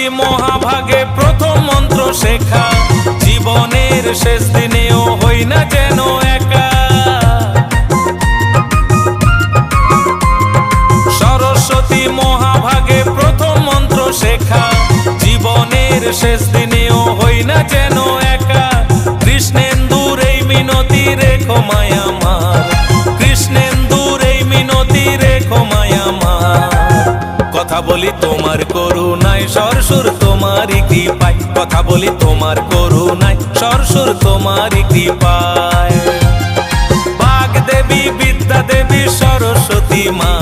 সরস্বতী মহাভাগে প্রথম মন্ত্র শেখা, জীবনের শেষ দিনেও হই না যেন একা। সরস্বতী মহাভাগে প্রথম মন্ত্র শেখা, জীবনের শেষ দিনেও হই না যেন একা। কৃষ্ণেন্দুর এই মিনতি রেখো মায়া আমার, কৃষ্ণেন্দুর এই মিনতি রেখো মায়া আমার। কথা বলি তোমার করুণায়, সরসুর তোমারই কৃপায়, কথা বলি তোমার করুণায়, সরসুর তোমারই কৃপায়। বাগদেবী বিদ্যা দেবী সরস্বতী মা,